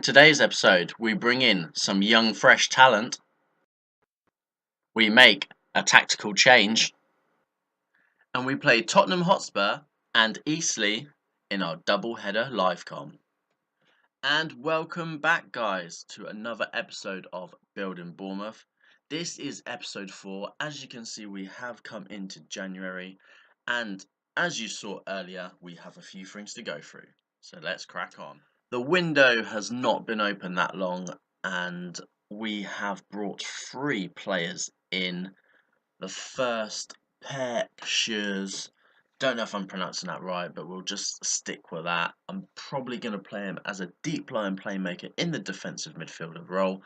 today's episode, we bring in some young, fresh talent. We make a tactical change. And we play Tottenham Hotspur and Eastleigh in our double-header live-com. And welcome back, guys, to another episode of Building Bournemouth. This is episode 4. As you can see, we have come into January. And as you saw earlier, we have a few things to go through. So let's crack on. The window has not been open that long, and we have brought 3 players in. The first, Pictures. Don't know if I'm pronouncing that right, but we'll just stick with that. I'm probably going to play him as a deep line playmaker in the defensive midfielder role.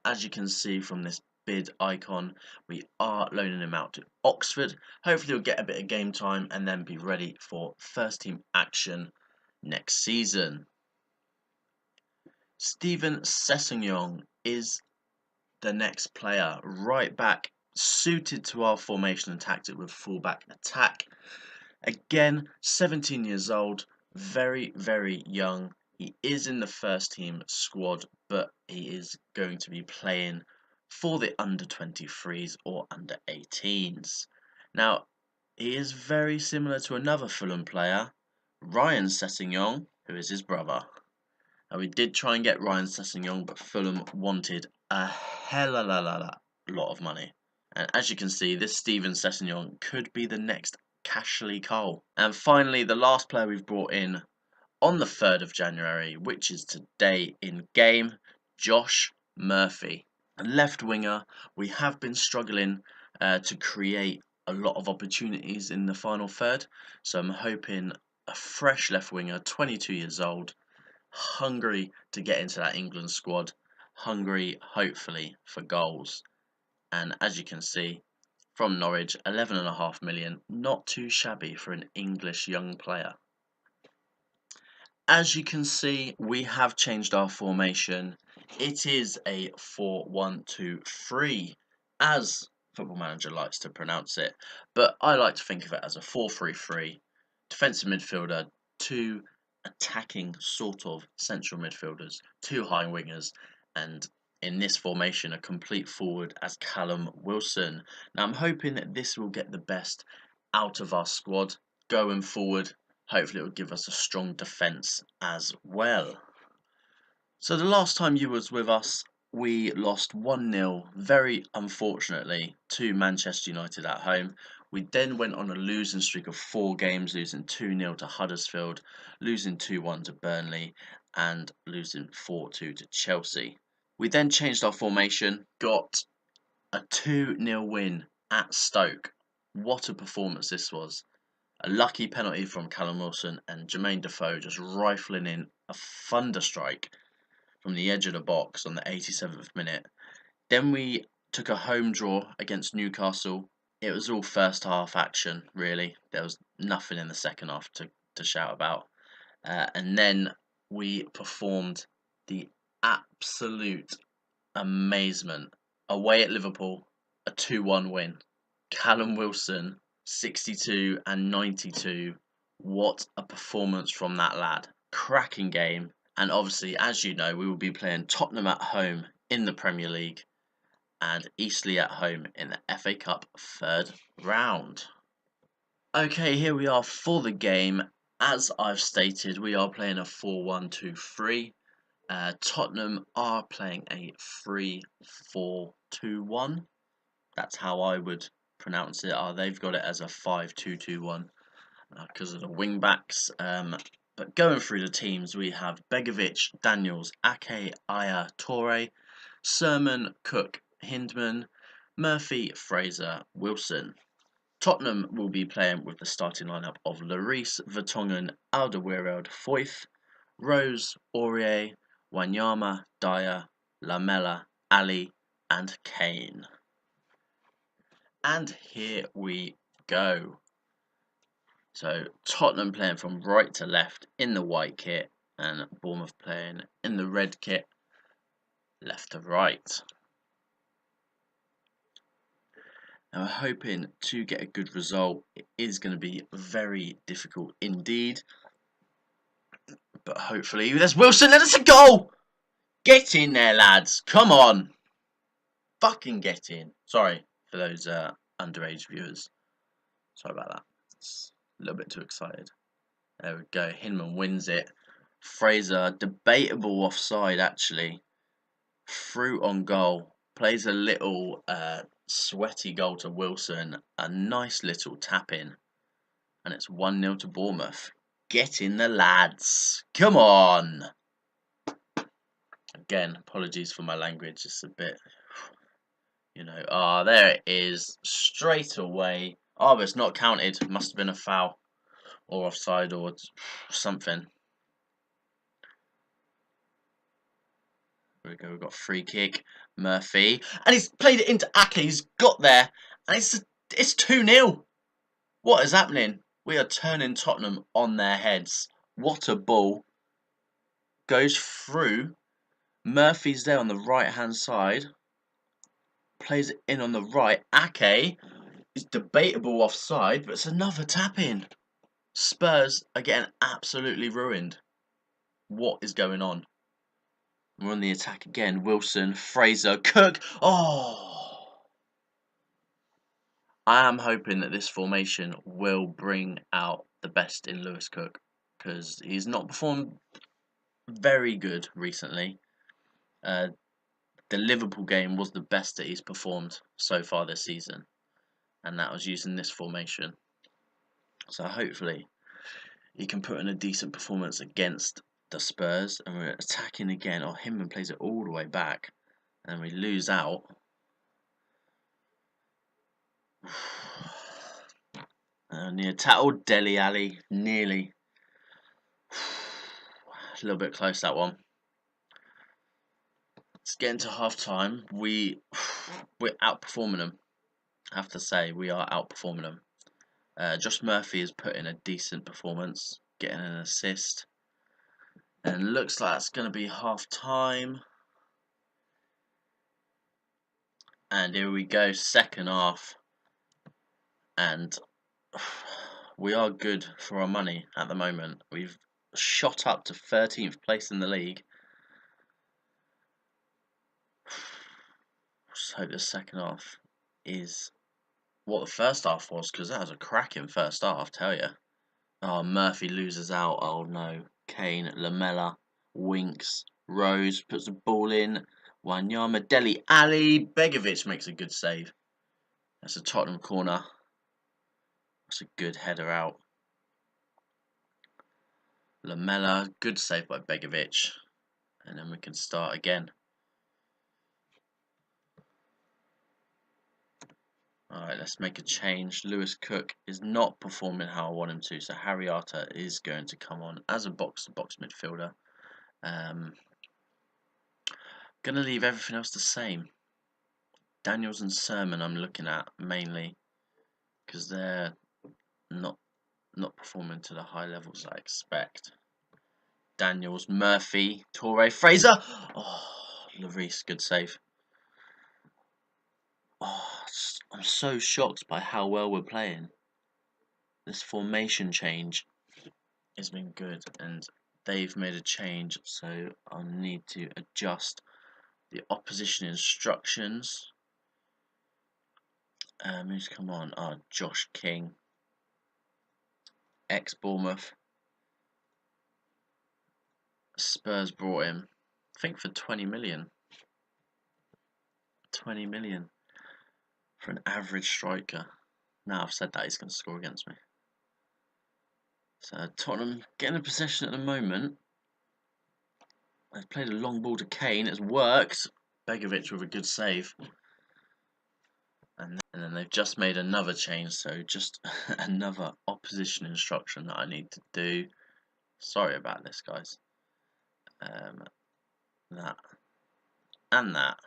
As you can see from this bid icon, we are loaning him out to Oxford. Hopefully he'll get a bit of game time and then be ready for first team action next season. Steven Sessegnon is the next player, right back, suited to our formation and tactic with fullback attack. Again, 17 years old, very, very young. He is in the first team squad, but he is going to be playing for the under 23s or under 18s. Now, he is very similar to another Fulham player, Ryan Sessegnon, who is his brother. Now, we did try and get Ryan Sessegnon, but Fulham wanted a hell of a lot of money. And as you can see, this Steven Sessegnon could be the next Cashley Cole. And finally, the last player we've brought in on the 3rd of January, which is today in game, Josh Murphy. A left winger. We have been struggling to create a lot of opportunities in the final third. So I'm hoping a fresh left winger, 22 years old, hungry to get into that England squad, hungry hopefully for goals. And as you can see from Norwich, 11.5 million, not too shabby for an English young player. As you can see, we have changed our formation. It is a 4-1-2-3, as Football Manager likes to pronounce it, but I like to think of it as a 4-3-3. Defensive midfielder, 2 attacking sort of central midfielders, 2 high wingers, and in this formation a complete forward as Callum Wilson. Now I'm hoping that this will get the best out of our squad going forward. Hopefully it will give us a strong defence as well. So the last time you was with us, we lost 1-0, very unfortunately, to Manchester United at home. We then went on a losing streak of 4 games, losing 2-0 to Huddersfield, losing 2-1 to Burnley, and losing 4-2 to Chelsea. We then changed our formation, got a 2-0 win at Stoke. What a performance this was. A lucky penalty from Callum Wilson and Jermaine Defoe just rifling in a thunder strike from the edge of the box on the 87th minute. Then we took a home draw against Newcastle. It was all first half action, really. There was nothing in the second half to shout about. And then we performed the absolute amazement away at Liverpool, a 2-1 win. Callum Wilson, 62 and 92. What a performance from that lad. Cracking game. And obviously, as you know, we will be playing Tottenham at home in the Premier League and Eastleigh at home in the FA Cup 3rd round. Okay, here we are for the game. As I've stated, we are playing a 4-1-2-3. Tottenham are playing a 3-4-2-1. That's how I would pronounce it. They've got it as a 5-2-2-1 because of the wing backs. But going through the teams, we have Begovic, Daniels, Ake, Aya, Torre, Sermon, Cook, Hindman, Murphy, Fraser, Wilson. Tottenham will be playing with the starting lineup of Lloris, Vertonghen, Alderweireld, Foyth, Rose, Aurier, Wanyama, Dyer, Lamela, Ali, and Kane. And here we go. So Tottenham playing from right to left in the white kit, and Bournemouth playing in the red kit, left to right. Now we're hoping to get a good result. It is going to be very difficult indeed. But hopefully, there's Wilson and it's a goal! Get in there, lads. Come on. Fucking get in. Sorry for those underage viewers. Sorry about that. It's a little bit too excited. There we go. Hinman wins it. Fraser, debatable offside actually. Through on goal. Plays a little sweaty goal to Wilson. A nice little tap in. And it's 1-0 to Bournemouth. Get in the lads. Come on. Again, apologies for my language. It's a bit, you know. There it is. Straight away. But it's not counted. Must have been a foul. Or offside or something. There we go. We've got free kick. Murphy. And he's played it into Ake. He's got there. And it's 2-0. What is happening? We are turning Tottenham on their heads. What a ball. Goes through. Murphy's there on the right hand side. Plays it in on the right. Ake is debatable offside, but it's another tap in. Spurs are getting absolutely ruined. What is going on? We're on the attack again. Wilson, Fraser, Cook. I am hoping that this formation will bring out the best in Lewis Cook, because he's not performed very good recently. The Liverpool game was the best that he's performed so far this season, and that was using this formation. So hopefully he can put in a decent performance against the Spurs, and we're attacking again. Hinman plays it all the way back, and we lose out. Near tackle, Dele Alli, nearly. A little bit close, that one. It's getting to half time. We're outperforming them. I have to say, we are outperforming them. Josh Murphy has put in a decent performance, getting an assist. And looks like it's going to be half time. And here we go, second half. And we are good for our money at the moment. We've shot up to 13th place in the league. Just hope the second half is what the first half was, because that was a cracking first half, tell you. Murphy loses out. Oh no. Kane, Lamella, Winks, Rose puts the ball in. Wanyama, Dele Alli, Begovic makes a good save. That's a Tottenham corner. That's a good header out. Lamella, good save by Begovic. And then we can start again. Alright, let's make a change. Lewis Cook is not performing how I want him to, so Harry Arter is going to come on as a box-to-box midfielder. Gonna leave everything else the same. Daniels and Sermon I'm looking at mainly, because they're not performing to the high levels I expect. Daniels, Murphy, Toure, Fraser. Lloris, good save. I'm so shocked by how well we're playing. This formation change has been good, and they've made a change, so I'll need to adjust the opposition instructions. Who's come on? Josh King, ex-Bournemouth. Spurs brought him, I think, for 20 million. 20 million for an average striker. Now I've said that, he's going to score against me. So Tottenham getting a possession at the moment. They've played a long ball to Kane. It's worked. Begovic with a good save. And then they've just made another change. So just another opposition instruction that I need to do. Sorry about this, guys. That. And that.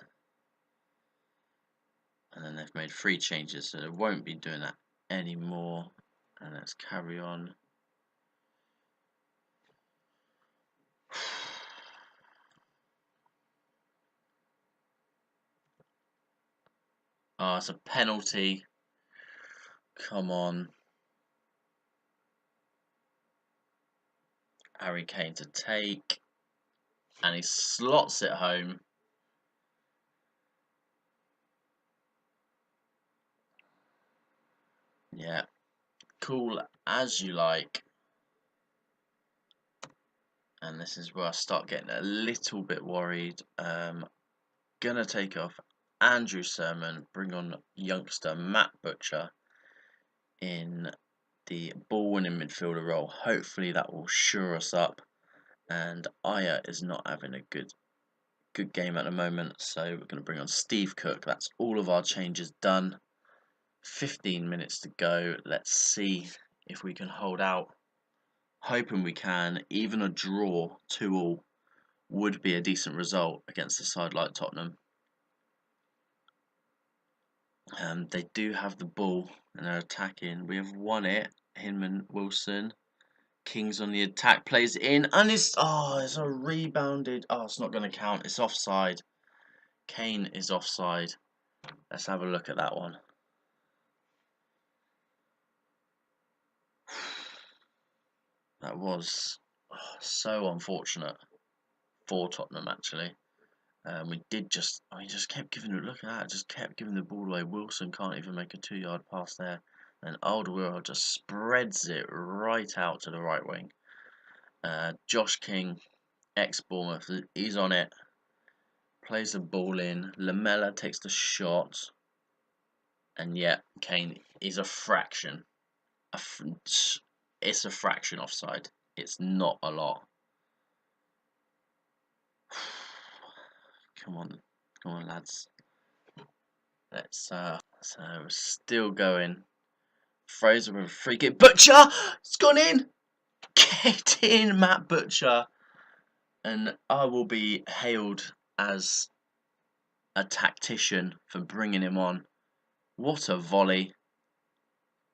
And then they've made 3 changes. So they won't be doing that anymore. And let's carry on. It's a penalty. Come on. Harry Kane to take. And he slots it home. Yeah, cool as you like. And this is where I start getting a little bit worried. Gonna take off Andrew Sermon, bring on youngster Matt Butcher in the ball-winning midfielder role. Hopefully that will shore us up. And Aya is not having a good game at the moment, so we're going to bring on Steve Cook. That's all of our changes done. 15 minutes to go. Let's see if we can hold out. Hoping we can. Even a draw, 2-2, would be a decent result against a side like Tottenham. They do have the ball and they're attacking. We have won it. Hinman, Wilson. King's on the attack, plays it in, and it's a rebounded. Oh, it's not going to count. It's offside. Kane is offside. Let's have a look at that one. That was so unfortunate for Tottenham, actually. We just kept giving it. Look at that, just kept giving the ball away. Wilson can't even make a 2-yard pass there, and Alderweireld just spreads it right out to the right wing. Josh King, ex-Bournemouth, he's on it. Plays the ball in. Lamella takes the shot, and yeah, Kane is a fraction. It's a fraction offside. It's not a lot. Come on, lads. Let's so we're still going. Fraser with a free kick. Butcher! It's gone in! Get in, Matt Butcher! And I will be hailed as a tactician for bringing him on. What a volley.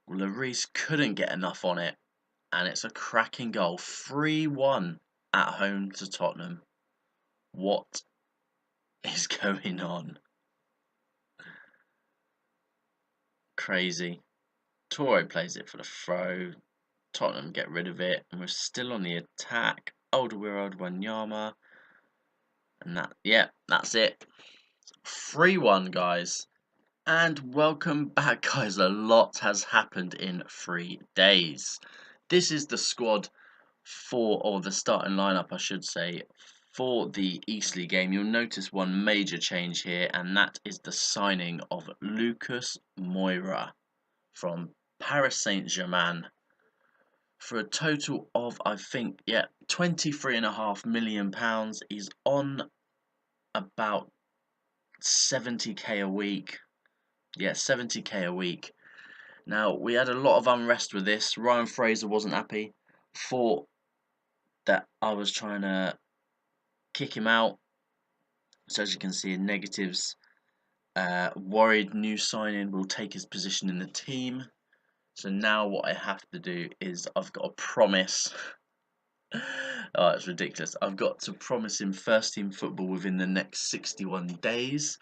Lloris couldn't get enough on it. And it's a cracking goal. 3-1 at home to Tottenham. What is going on? Crazy. Torre plays it for the throw. Tottenham get rid of it, and we're still on the attack. Alderweireld, Wanyama, and that's it. 3-1, guys. And welcome back, guys. A lot has happened in 3 days. This is the squad or the starting lineup, I should say, for the Eastleigh game. You'll notice one major change here, and that is the signing of Lucas Moura from Paris Saint-Germain for a total of, I think, £23.5 million. He's on about 70k a week. Yeah, 70k a week. Now, we had a lot of unrest with this. Ryan Fraser wasn't happy. Thought that I was trying to kick him out. So as you can see in negatives, worried new signing will take his position in the team. So now what I have to do is I've got to promise. Oh, it's ridiculous. I've got to promise him first team football within the next 61 days.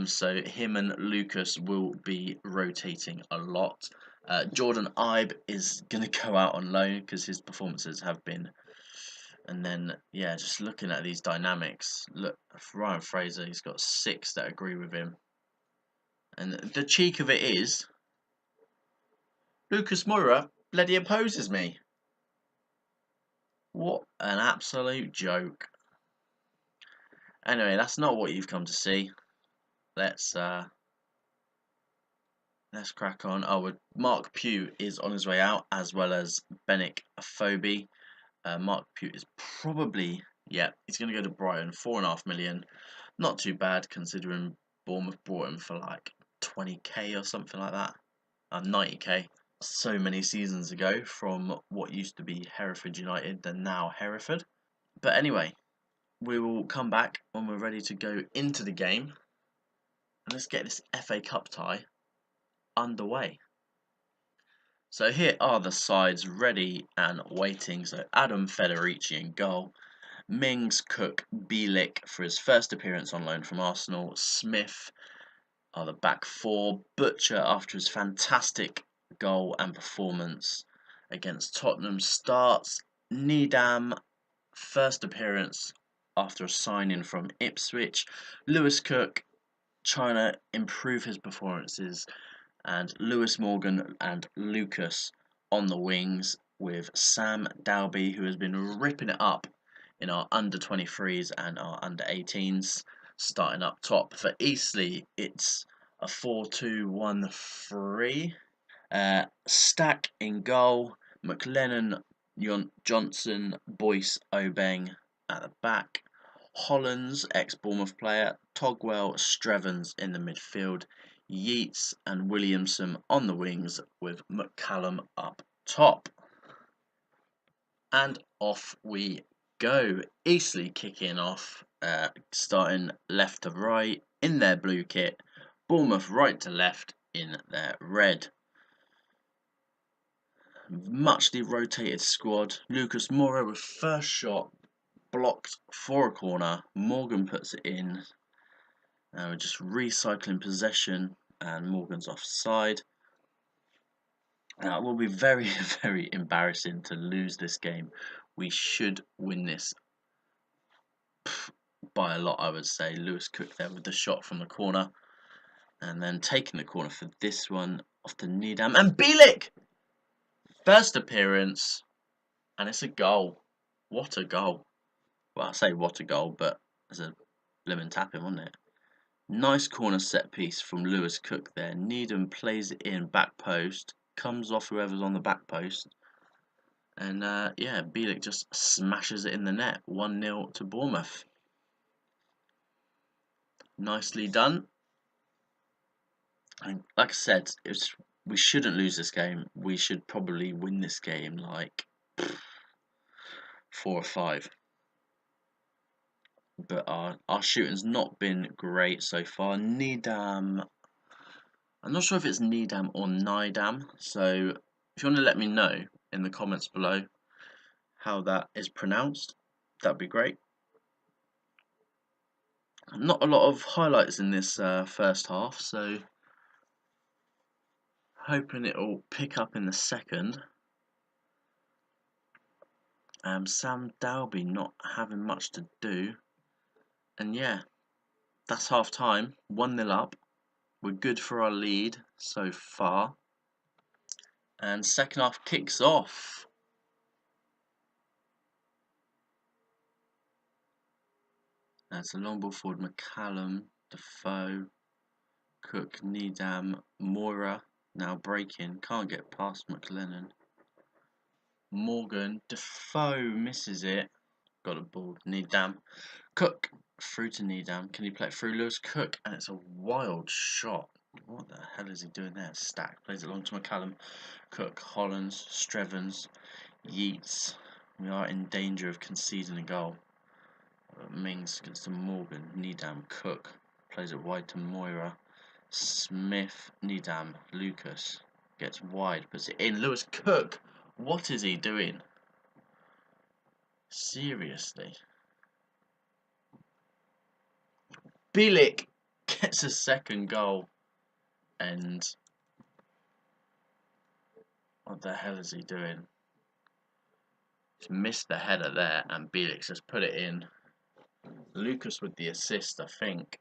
So him and Lucas will be rotating a lot. Jordan Ibe is going to go out on loan because his performances have been. And then, yeah, just looking at these dynamics, look, Ryan Fraser, he's got 6 that agree with him. And the cheek of it is, Lucas Moura bloody opposes me. What an absolute joke. Anyway, that's not what you've come to see. Let's crack on. Oh, Mark Pugh is on his way out, as well as Benik Afobe. Mark Pugh is probably, he's going to go to Brighton, 4.5 million. Not too bad considering Bournemouth bought him for like 20k or something like that. 90k. So many seasons ago from what used to be Hereford United, and now Hereford. But anyway, we will come back when we're ready to go into the game. And let's get this FA Cup tie underway. So here are the sides ready and waiting. So Adam Federici in goal. Mings, Cook, Bielik for his first appearance on loan from Arsenal. Smith are the back 4. Butcher after his fantastic goal and performance against Tottenham starts. Needham, first appearance after a signing from Ipswich. Lewis Cook trying to improve his performances, and Lewis Morgan and Lucas on the wings, with Sam Dalby, who has been ripping it up in our under-23s and our under-18s, starting up top. For Eastleigh, it's a 4-2-1-3. Stack in goal, McLennan, Johnson, Boyce, Obeng at the back. Hollands, ex-Bournemouth player, Togwell, Strevens in the midfield, Yeats and Williamson on the wings, with McCallum up top. And off we go. Eastleigh kicking off, starting left to right in their blue kit, Bournemouth right to left in their red. Muchly rotated squad. Lucas Moura with first shot blocked for a corner. Morgan puts it in. We're just recycling possession, and Morgan's offside. Now it will be very, very embarrassing to lose this game. We should win this by a lot, I would say. Lewis Cook there with the shot from the corner, and then taking the corner for this one off the Needham. And Bielik! First appearance, and it's a goal. What a goal. Well, I say what a goal, but it's a lemon tapping, wasn't it? Nice corner set piece from Lewis Cook there. Needham plays it in back post, comes off whoever's on the back post, and yeah, Bielik just smashes it in the net. 1-0 to Bournemouth. Nicely done. And like I said, we shouldn't lose this game. We should probably win this game like 4 or 5. But our shooting's not been great so far. Needham, I'm not sure if it's Needham or Nidam, so if you want to let me know in the comments below how that is pronounced, that'd be great. Not a lot of highlights in this first half, so hoping it'll pick up in the second. Sam Dalby not having much to do, and yeah, that's half time. 1-0 up. We're good for our lead so far, and second half kicks off. That's a long ball forward. McCallum, Defoe, Cook, Needham, Moura now breaking. Can't get past McLennan. Morgan, Defoe misses it. Got a ball. Needham. Cook through to Needham. Can he play it through Lewis Cook? And it's a wild shot. What the hell is he doing there? Stack plays it along to McCallum. Cook, Hollands, Strevens, Yeats. We are in danger of conceding a goal. Mings gets to Morgan, Needham, Cook, plays it wide to Moira, Smith, Needham, Lucas, gets wide, puts it in, Lewis Cook, what is he doing? Seriously. Bielik gets a second goal, and what the hell is he doing? He's missed the header there, and Bielik just put it in. Lucas with the assist, I think.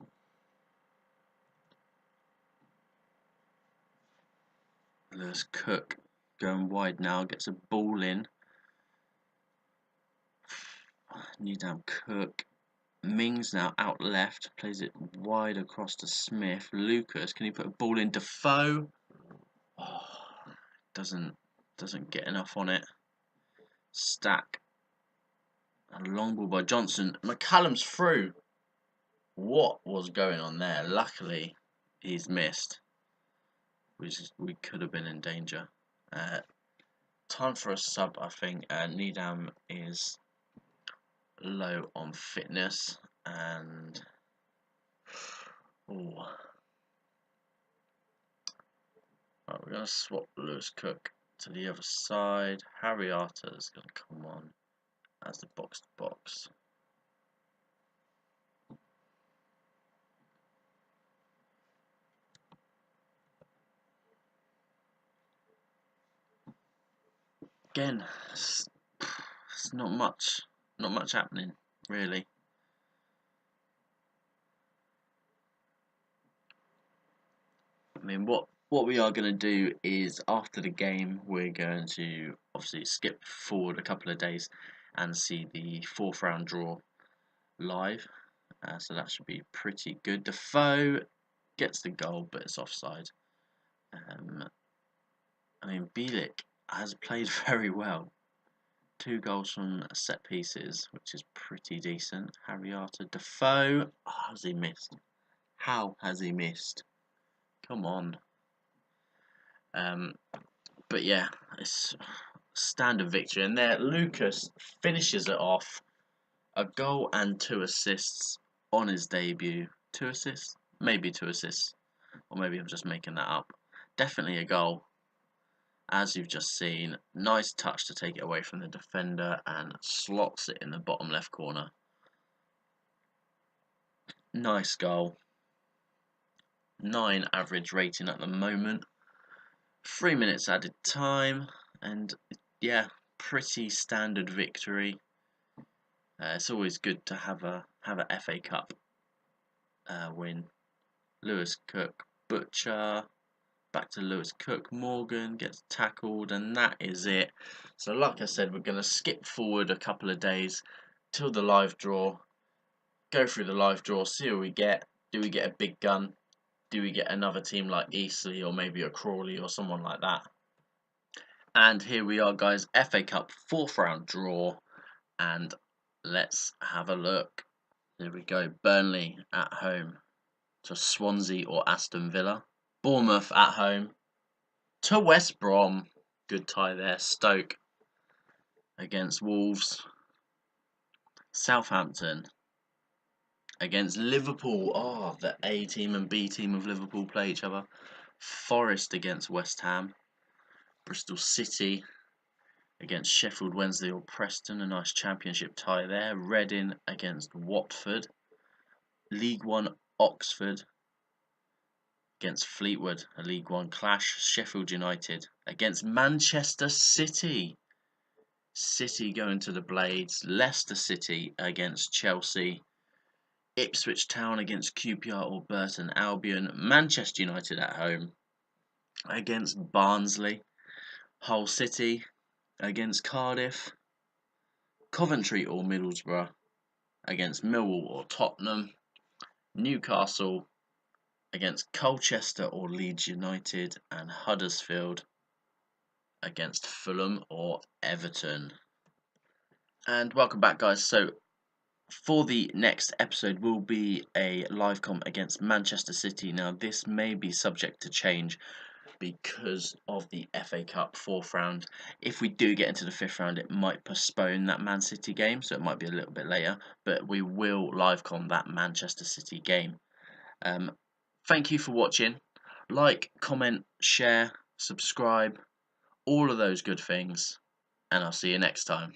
Lewis Cook going wide now, gets a ball in. Needham, Cook. Mings now out left, plays it wide across to Smith. Lucas, can he put a ball in? Defoe? Oh, doesn't get enough on it. Stack. A long ball by Johnson. McCallum's through. What was going on there? Luckily, he's missed. We could have been in danger. Time for a sub, I think. Needham is low on fitness, and right, we're going to swap Lewis Cook to the other side. Harry Arter is going to come on as the box to box. Again, it's not much happening really. I mean, what we are going to do is after the game, we're going to obviously skip forward a couple of days and see the fourth round draw live. So that should be pretty good. Defoe gets the goal, but it's offside. I mean, Bielik has played very well. 2 goals from set pieces, which is pretty decent. Harriata, Defoe. Oh, has he missed? How has he missed? Come on. But yeah, it's standard victory. And there, Lucas finishes it off. A goal and 2 assists on his debut. 2 assists? Maybe 2 assists. Or maybe I'm just making that up. Definitely a goal. As you've just seen, nice touch to take it away from the defender and slots it in the bottom left corner. Nice goal. 9 average rating at the moment. 3 minutes added time, and yeah, pretty standard victory. It's always good to have a FA Cup win. Lewis Cook, Butcher, back to Lewis Cook, Morgan gets tackled, and that is it. So like I said, we're going to skip forward a couple of days till the live draw, go through the live draw, see what we get. Do we get a big gun? Do we get another team like Eastleigh or maybe a Crawley or someone like that? And here we are, guys, FA Cup 4th round draw, and let's have a look. There we go, Burnley at home to Swansea or Aston Villa. Bournemouth at home to West Brom. Good tie there. Stoke against Wolves. Southampton against Liverpool. Oh, the A team and B team of Liverpool play each other. Forest against West Ham. Bristol City against Sheffield Wednesday or Preston. A nice championship tie there. Reading against Watford. League One Oxford against Fleetwood, a League One clash. Sheffield United against Manchester City. City going to the Blades. Leicester City against Chelsea. Ipswich Town against QPR or Burton Albion. Manchester United at home against Barnsley. Hull City against Cardiff. Coventry or Middlesbrough against Millwall or Tottenham. Newcastle against Colchester or Leeds United, and Huddersfield against Fulham or Everton. And welcome back, guys. So for the next episode will be a live comp against Manchester City. Now this may be subject to change because of the FA Cup 4th round. If we do get into the 5th round, it might postpone that Man City game, so it might be a little bit later, but we will live comp that Manchester City game. Thank you for watching. Like, comment, share, subscribe, all of those good things, and I'll see you next time.